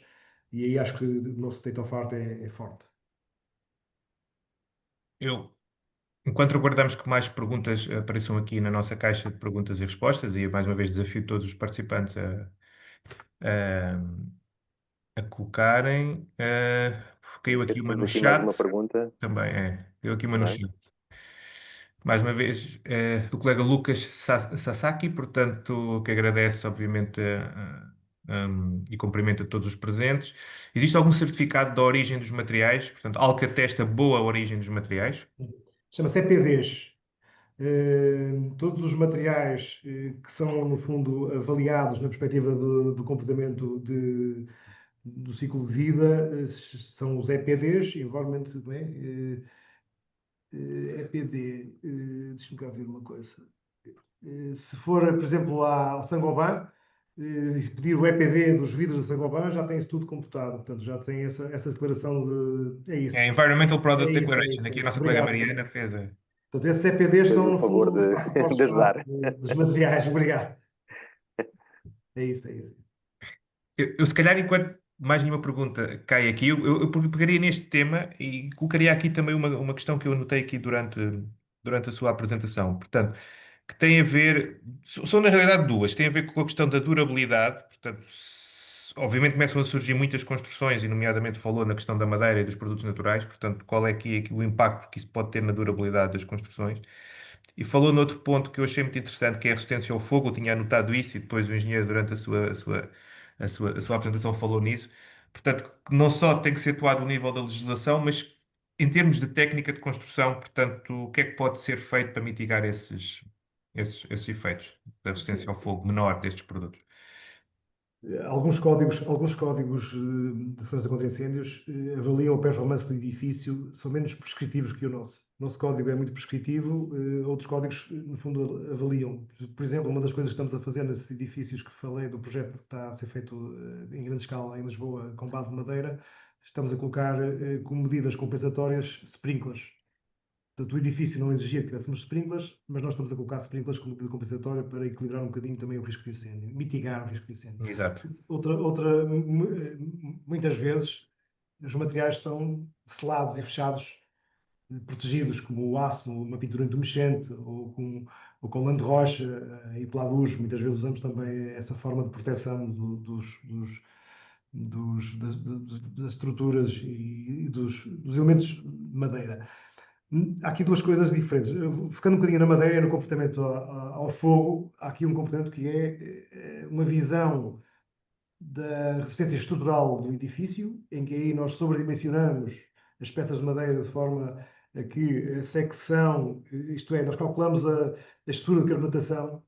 e aí acho que o nosso state of art é forte. Eu, enquanto aguardamos que mais perguntas apareçam aqui na nossa caixa de perguntas e respostas, e mais uma vez desafio todos os participantes a colocarem, caiu aqui Penso que uma temos no aqui mais uma chat, pergunta, também caiu aqui uma no não é? chat. Mais uma vez, do colega Lucas Sasaki, portanto, que agradece, obviamente, e cumprimenta todos os presentes. Existe algum certificado da origem dos materiais? Portanto, algo que atesta boa origem dos materiais? Chama-se EPDs. Todos os materiais que são, no fundo, avaliados na perspectiva do comportamento do ciclo de vida são os EPDs, Environment, bem, EPD, deixa-me cá ver uma coisa. Se for, por exemplo, à Saint-Gobain, e pedir o EPD dos vidros da Saint-Gobain, já tem isso tudo computado. Portanto, já tem essa declaração de. É É isso. Environmental É Product isso, é Declaration. isso, é Aqui a isso. nossa colega Obrigado. Mariana fez a... Portanto, esses EPDs Fez são, o no favor fundo, os de passaportes ajudar. dos materiais. Obrigado. É isso, é isso. Se calhar, enquanto mais nenhuma pergunta cai aqui, eu pegaria neste tema e colocaria aqui também uma questão que eu anotei aqui durante a sua apresentação. Portanto, que tem a ver, são na realidade duas, tem a ver com a questão da durabilidade. Portanto, obviamente começam a surgir muitas construções, e nomeadamente falou na questão da madeira e dos produtos naturais. Portanto, qual é aqui o impacto que isso pode ter na durabilidade das construções? E falou noutro ponto que eu achei muito interessante, que é a resistência ao fogo. Eu tinha anotado isso e depois o engenheiro, durante a sua apresentação, falou nisso. Portanto, não só tem que ser atuado o nível da legislação, mas em termos de técnica de construção, portanto, o que é que pode ser feito para mitigar esses efeitos da resistência Sim. ao fogo menor destes produtos? Alguns códigos de segurança contra incêndios avaliam a performance do edifício, são menos prescritivos que o nosso. O nosso código é muito prescritivo, outros códigos, no fundo, avaliam. Por exemplo, uma das coisas que estamos a fazer nesses edifícios que falei, do projeto que está a ser feito em grande escala em Lisboa, com base de madeira, estamos a colocar como medidas compensatórias sprinklers. Portanto, o edifício não exigia que tivéssemos sprinklers, mas nós estamos a colocar sprinklers como medida compensatória para equilibrar um bocadinho também o risco de incêndio, mitigar o risco de incêndio. Exato. Muitas vezes os materiais são selados e fechados, protegidos, como o aço, uma pintura intumescente ou com lã de rocha e peladuz. Muitas vezes usamos também essa forma de proteção das estruturas e dos elementos de madeira. Há aqui duas coisas diferentes. Ficando um bocadinho na madeira e no comportamento ao fogo, há aqui um comportamento que é uma visão da resistência estrutural do edifício, em que aí nós sobredimensionamos as peças de madeira de forma a que a secção, isto é, nós calculamos a estrutura de carbonatação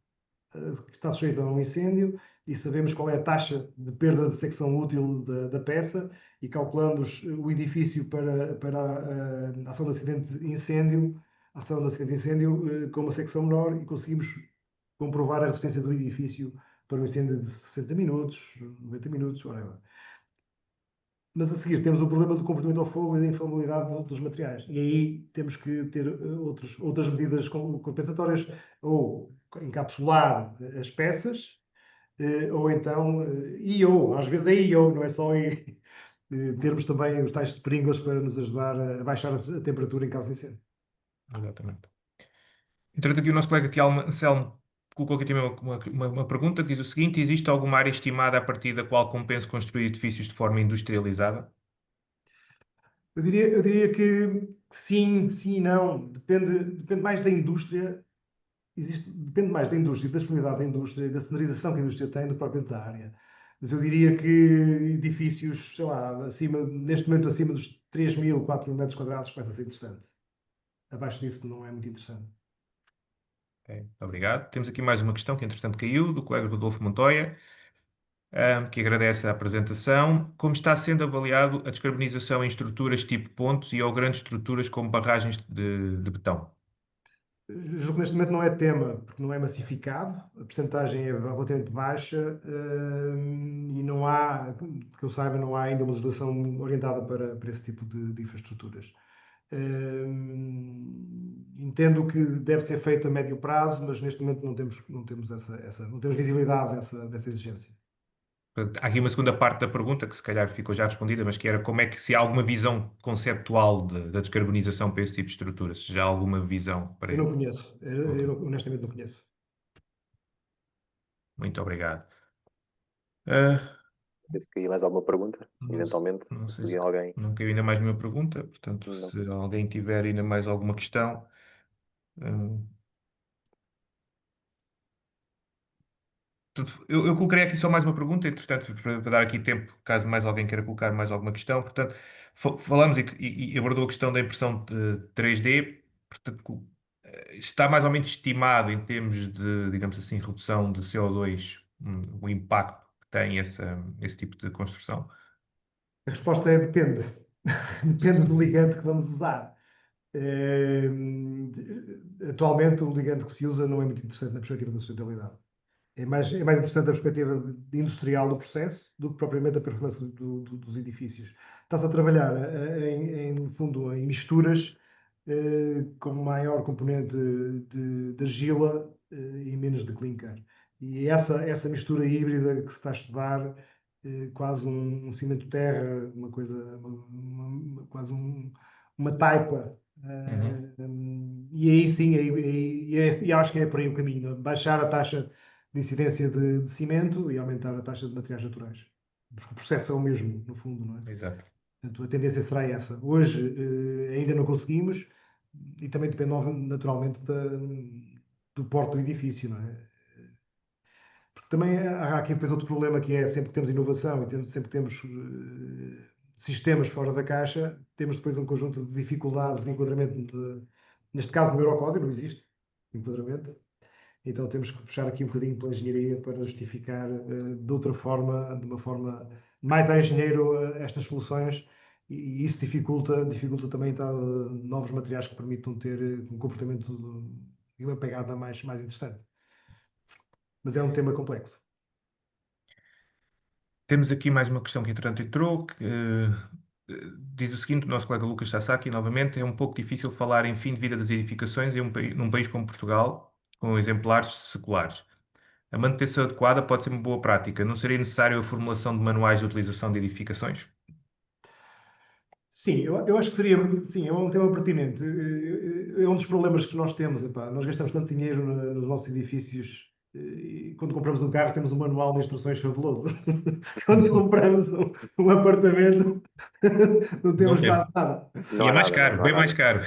que está sujeita a um incêndio e sabemos qual é a taxa de perda de secção útil da peça e calculamos o edifício para a ação de acidente de incêndio, com uma secção menor e conseguimos comprovar a resistência do edifício para um incêndio de 60 minutos, 90 minutos, whatever. Mas a seguir temos o problema do comportamento ao fogo e da inflamabilidade dos materiais. E aí temos que ter outras medidas compensatórias, ou encapsular as peças, ou então, ou às vezes é não é só termos também os tais sprinklers para nos ajudar a baixar a temperatura em caso de incêndio. Exatamente. Entretanto, aqui o nosso colega Tiago Anselmo colocou aqui também uma pergunta que diz o seguinte: existe alguma área estimada a partir da qual compensa construir edifícios de forma industrializada? Eu diria que sim, sim e não. Depende mais da indústria. Depende mais da indústria, da disponibilidade da indústria, da cenarização que a indústria tem do que propriamente da área. Mas eu diria que edifícios, sei lá, neste momento acima dos 3.000, 4.000 metros quadrados começa a ser interessante. Abaixo disso não é muito interessante. Ok, obrigado. Temos aqui mais uma questão que, entretanto, caiu, do colega Rodolfo Montoya, que agradece a apresentação. Como está sendo avaliado a descarbonização em estruturas tipo pontos e ou grandes estruturas como barragens de betão? Julgo que neste momento não é tema, porque não é massificado, a percentagem é relativamente baixa, e não há, que eu saiba, não há ainda uma legislação orientada para esse tipo de infraestruturas. Entendo que deve ser feito a médio prazo, mas neste momento não temos não temos visibilidade dessa exigência. Portanto, há aqui uma segunda parte da pergunta que se calhar ficou já respondida, mas que era como é que se há alguma visão conceptual da descarbonização para esse tipo de estruturas, se já há alguma visão para Eu ele. não conheço, Ok, honestamente não conheço. muito obrigado. Ah, Se queria mais alguma pergunta, não, eventualmente, não sei se se alguém. não caiu ainda mais nenhuma pergunta, portanto, Não. se alguém tiver ainda mais alguma questão. ah, Portanto, eu colocarei aqui só mais uma pergunta, entretanto, para dar aqui tempo, caso mais alguém queira colocar mais alguma questão. Portanto, falamos e abordou a questão da impressão de 3D. Portanto, está mais ou menos estimado em termos de, digamos assim, redução de CO2, o impacto que tem esse tipo de construção. A resposta é depende. Depende do ligante que vamos usar. Atualmente, o ligante que se usa não é muito interessante na perspectiva da sustentabilidade. É mais interessante a perspectiva industrial do processo do que propriamente a performance dos edifícios. Está-se a trabalhar, no fundo, em misturas com maior componente de argila e menos de clinker. E essa mistura híbrida que se está a estudar, quase um cimento-terra, uma coisa, quase uma taipa. Uhum. E aí sim, e acho que é por aí o caminho, baixar a taxa de incidência de cimento e aumentar a taxa de materiais naturais. Porque o processo é o mesmo, no fundo, não é? Exato. Portanto, a tendência será essa. Hoje ainda não conseguimos e também depende naturalmente do porte do edifício, não é? Porque também há aqui depois outro problema que é sempre que temos inovação e sempre temos sistemas fora da caixa, temos depois um conjunto de dificuldades de enquadramento. Neste caso, no Eurocódigo não existe enquadramento. Então temos que puxar aqui um bocadinho pela engenharia para justificar de outra forma, de uma forma mais a engenheiro, estas soluções, e isso dificulta também tá, novos materiais que permitam ter um comportamento e uma pegada mais interessante. Mas é um tema complexo. Temos aqui mais uma questão que, entretanto, entrou, que diz o seguinte: o nosso colega Lucas Sasaki, novamente, é um pouco difícil falar em fim de vida das edificações num país como Portugal, com exemplares seculares. A manutenção adequada pode ser uma boa prática. Não seria necessário a formulação de manuais de utilização de edificações? Sim, eu acho que seria, sim, é um tema pertinente. É um dos problemas que nós temos. Epá, nós gastamos tanto dinheiro nos nossos edifícios e quando compramos um carro temos um manual de instruções fabuloso. Quando compramos um apartamento não Não temos temos. quase nada. Não E é há mais nada, caro, não há bem mais nada. caro.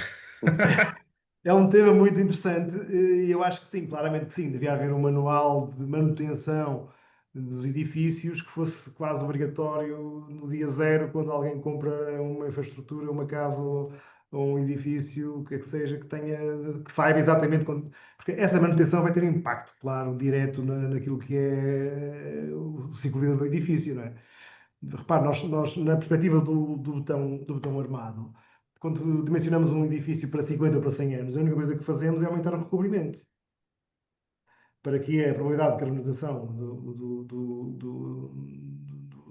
É um tema muito interessante e eu acho que sim, claramente que sim. Devia haver um manual de manutenção dos edifícios que fosse quase obrigatório no dia zero, quando alguém compra uma infraestrutura, uma casa ou um edifício, o que é que seja, que saiba exatamente quando. Porque essa manutenção vai ter impacto, claro, direto naquilo que é o ciclo de vida do edifício, não é? Repare, nós na perspectiva do betão armado, quando dimensionamos um edifício para 50 ou para 100 anos, a única coisa que fazemos é aumentar o recobrimento, para que a probabilidade de carbonização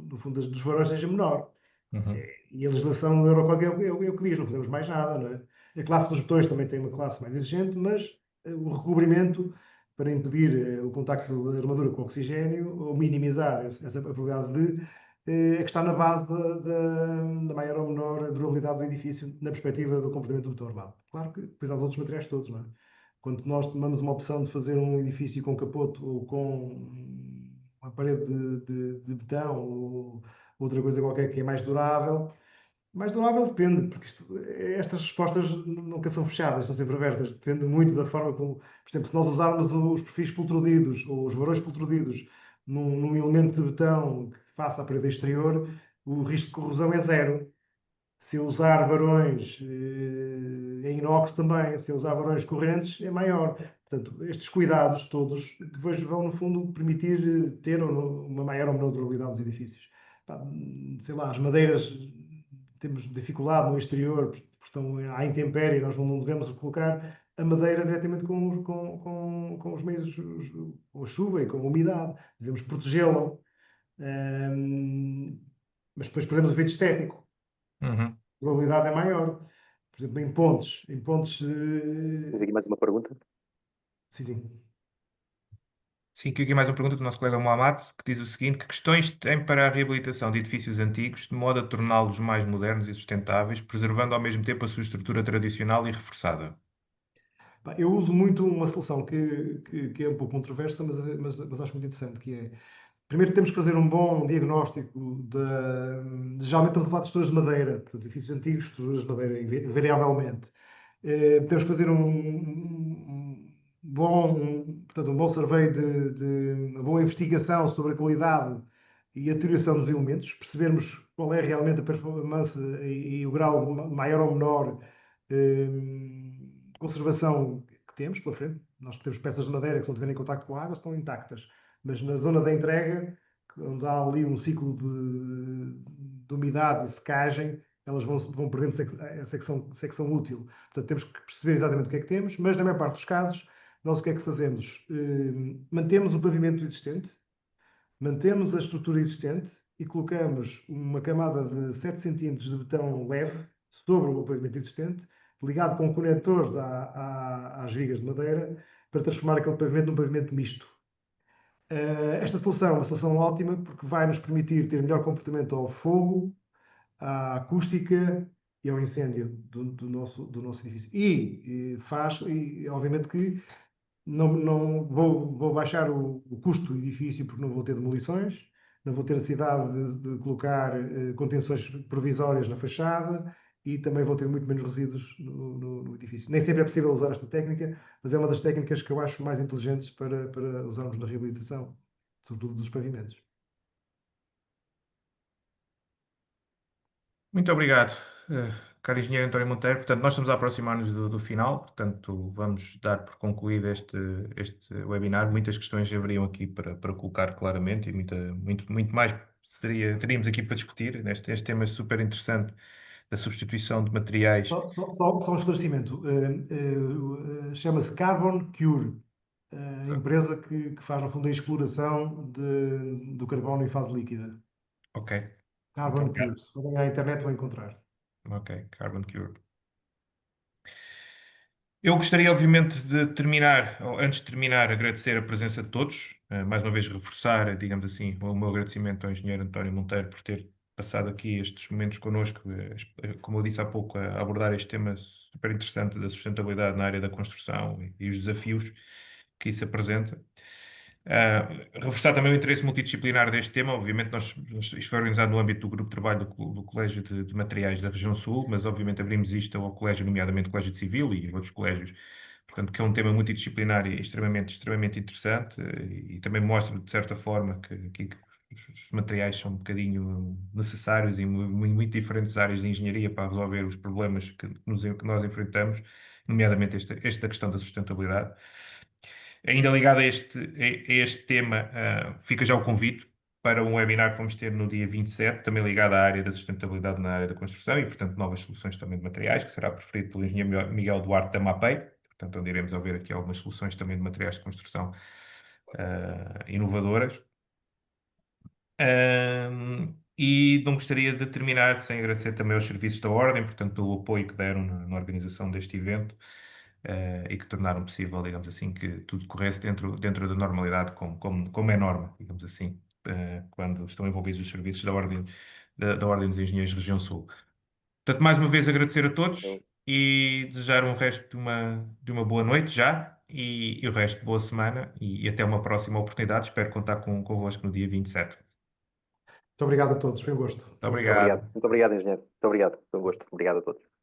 do fundo dos varões seja menor. Uhum. E a legislação do Eurocódigo é o que diz, não fazemos mais nada, não é? A classe dos botões também tem uma classe mais exigente, mas o recobrimento para impedir o contacto da armadura com o oxigênio, ou minimizar essa probabilidade é que está na base da maior ou menor durabilidade do edifício, na perspectiva do comportamento do botão armado. Claro que depois há os outros materiais todos, não é? Quando nós tomamos uma opção de fazer um edifício com capoto ou com uma parede de betão ou outra coisa qualquer que é mais durável, Mais durável depende, porque estas respostas nunca são fechadas, são sempre abertas. Depende muito da forma como, por exemplo, se nós usarmos os perfis pultrudidos ou os varões pultrudidos num elemento de betão que faça a parede exterior, o risco de corrosão é zero. Se eu usar varões em inox também, se eu usar varões correntes, é maior. Portanto, estes cuidados todos depois vão, no fundo, permitir ter uma maior ou menor durabilidade dos edifícios. Pá, sei lá, as madeiras, temos dificuldade no exterior, porque estão à intempérie, nós não devemos colocar a madeira diretamente com os meios, com a chuva e com a umidade. Devemos protegê-la. Mas depois perdemos o efeito estético. Uhum. A probabilidade é maior. Por exemplo, em pontes, Tens aqui mais uma pergunta? sim, sim. Sim, aqui mais uma pergunta do nosso colega Mohamed, que diz o seguinte: que questões tem para a reabilitação de edifícios antigos, de modo a torná-los mais modernos e sustentáveis, preservando ao mesmo tempo a sua estrutura tradicional e reforçada? Pá, eu uso muito uma solução que é um pouco controversa, mas acho muito interessante, que é, primeiro temos que fazer um bom diagnóstico geralmente estamos a falar de estruturas de madeira, portanto, edifícios antigos, estruturas de madeira, invariavelmente. Temos que fazer portanto, um bom survey uma boa investigação sobre a qualidade e a deterioração dos elementos, percebermos qual é realmente a performance e o grau de maior ou menor conservação que temos pela frente. Nós temos peças de madeira que, se não estiverem em contacto com a água, estão intactas, mas na zona da entrega, onde há ali um ciclo de umidade e secagem, elas vão perdendo a secção útil. Portanto, temos que perceber exatamente o que é que temos, mas na maior parte dos casos, nós o que é que fazemos? Mantemos o pavimento existente, mantemos a estrutura existente e colocamos uma camada de 7 centímetros de betão leve sobre o pavimento existente, ligado com conectores às vigas de madeira, para transformar aquele pavimento num pavimento misto. Esta solução é uma solução ótima porque vai nos permitir ter melhor comportamento ao fogo, à acústica e ao incêndio do nosso edifício. E obviamente que não vou baixar o custo do edifício porque não vou ter demolições, não vou ter necessidade de colocar contenções provisórias na fachada e também vou ter muito menos resíduos no edifício. Nem sempre é possível usar esta técnica, mas é uma das técnicas que eu acho mais inteligentes para usarmos na reabilitação, sobretudo dos pavimentos. Muito obrigado, caro engenheiro António Monteiro. Portanto, nós estamos a aproximar-nos do final, portanto, vamos dar por concluído este webinar. Muitas questões haveriam aqui para colocar claramente e muito mais teríamos aqui para discutir. Este tema é super interessante da substituição de materiais. Só um esclarecimento. Chama-se Carbon Cure, a empresa que faz, no fundo, a exploração do carbono em fase líquida. Ok, muito Carbon obrigado. Cure. Se forem à internet vão encontrar. Ok, Carbon Cure. Eu gostaria, obviamente, de terminar, ou antes de terminar, agradecer a presença de todos. Mais uma vez, reforçar, digamos assim, o meu agradecimento ao engenheiro António Monteiro por ter passado aqui estes momentos connosco, como eu disse há pouco, a abordar este tema super interessante da sustentabilidade na área da construção e os desafios que isso apresenta. Reforçar também o interesse multidisciplinar deste tema. Obviamente, isto foi organizado no âmbito do grupo de trabalho do Colégio de Materiais da Região Sul, mas obviamente abrimos isto ao colégio, nomeadamente o Colégio de Civil e outros colégios. Portanto, que é um tema multidisciplinar e extremamente interessante e também mostra, de certa forma, que os materiais são um bocadinho necessários em muito diferentes áreas de engenharia para resolver os problemas que nós enfrentamos, nomeadamente esta questão da sustentabilidade. Ainda ligado a este tema, fica já o convite para um webinar que vamos ter no dia 27, também ligado à área da sustentabilidade na área da construção e, portanto, novas soluções também de materiais, que será preferido pelo engenheiro Miguel Duarte da MAPEI, portanto, onde iremos ouvir aqui algumas soluções também de materiais de construção inovadoras. E não gostaria de terminar sem agradecer também aos serviços da Ordem, portanto, pelo apoio que deram na organização deste evento. E que tornaram possível, digamos assim, que tudo corresse dentro da normalidade, como é norma, digamos assim, quando estão envolvidos os serviços da Ordem dos Engenheiros de Região Sul. Portanto, mais uma vez agradecer a todos e desejar um resto de uma boa noite já e o resto de boa semana e até uma próxima oportunidade. Espero contar convosco no dia 27. Muito obrigado a todos, foi um gosto. Muito obrigado. Muito obrigado, engenheiro. Muito obrigado. Foi um gosto. Obrigado a todos.